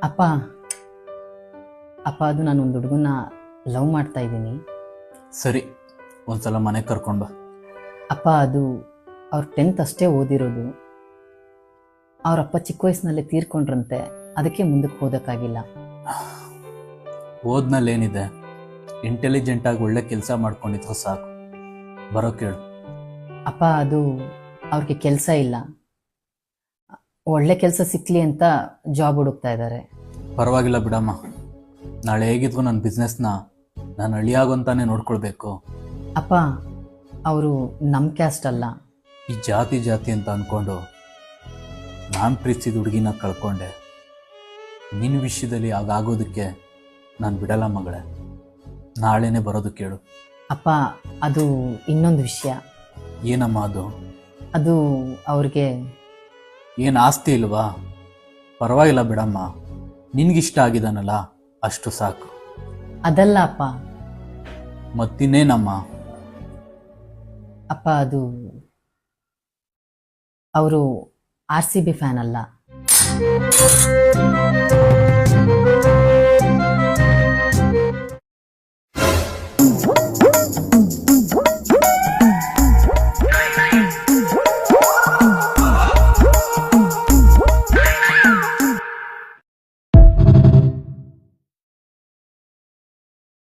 ಅಪ್ಪ ಅಪ್ಪ ಅದು ನಾನೊಂದು ಹುಡುಗನ ಲವ್ ಮಾಡ್ತಾ ಇದ್ದೀನಿ. ಸರಿ, ಒಂದ್ಸಲ ಮನೆಗೆ ಕರ್ಕೊಂಡು ಬಾ. ಅಪ್ಪ ಅದು ಅವ್ರು 10th ಅಷ್ಟೇ ಓದಿರೋದು. ಅವರಪ್ಪ ಚಿಕ್ಕ ವಯಸ್ಸಿನಲ್ಲೇ ತೀರ್ಕೊಂಡ್ರಂತೆ, ಅದಕ್ಕೆ ಮುಂದಕ್ಕೆ ಓದೋಕ್ಕಾಗಿಲ್ಲ. ಓದ್ನಲ್ಲೇನಿದೆ, ಇಂಟೆಲಿಜೆಂಟಾಗಿ ಒಳ್ಳೆ ಕೆಲಸ ಮಾಡ್ಕೊಂಡಿದ್ರೆ ಸಾಕು. ಬರೋ ಕೇಳು. ಅಪ್ಪ ಅದು ಅವ್ರಿಗೆ ಕೆಲಸ ಇಲ್ಲ, ಒಳ್ಳೆ ಕೆಲಸ ಸಿಕ್ಕಲಿ ಅಂತ ಜಾಬ್ ಹುಡುಕ್ತಾ ಇದ್ದಾರೆ. ಪರವಾಗಿಲ್ಲ ಬಿಡಮ್ಮ, ನಾಳೆ ಹೇಗಿದ್ರು ನನ್ನ ಬಿಸ್ನೆಸ್ನ ನಾನು ಅಳಿಯಾಗೋಂತಾನೆ ನೋಡ್ಕೊಳ್ಬೇಕು. ಅಪ್ಪ ಅವರು ನಮ್ಮ ಕ್ಯಾಸ್ಟ್ ಅಲ್ಲ. ಈ ಜಾತಿ ಜಾತಿ ಅಂತ ಅಂದ್ಕೊಂಡು ನಾನು ಪ್ರೀತಿಸಿದ ಹುಡುಗಿನ ಕಳ್ಕೊಂಡೆ. ನಿನ್ನ ವಿಷಯದಲ್ಲಿ ಆಗೋದಕ್ಕೆ ನಾನು ಬಿಡಲ್ಲ ಮಗಳೇ. ನಾಳೆನೇ ಬರೋದು ಕೇಳು. ಅಪ್ಪ ಅದು ಇನ್ನೊಂದು ವಿಷಯ. ಏನಮ್ಮ ಅದು? ಅದು ಅವ್ರಿಗೆ ಏನು ಆಸ್ತಿ ಇಲ್ವಾ? ಪರವಾಗಿಲ್ಲ ಬಿಡಮ್ಮ, ನಿನಗಿಷ್ಟ ಆಗಿದಾನಲ್ಲ ಅಷ್ಟು ಸಾಕು. ಅದಲ್ಲ ಅಪ್ಪ. ಮತ್ತಿನ್ನೇನಮ್ಮ? ಅಪ್ಪ ಅದು ಅವರು RCB ಫ್ಯಾನ್ ಅಲ್ಲ.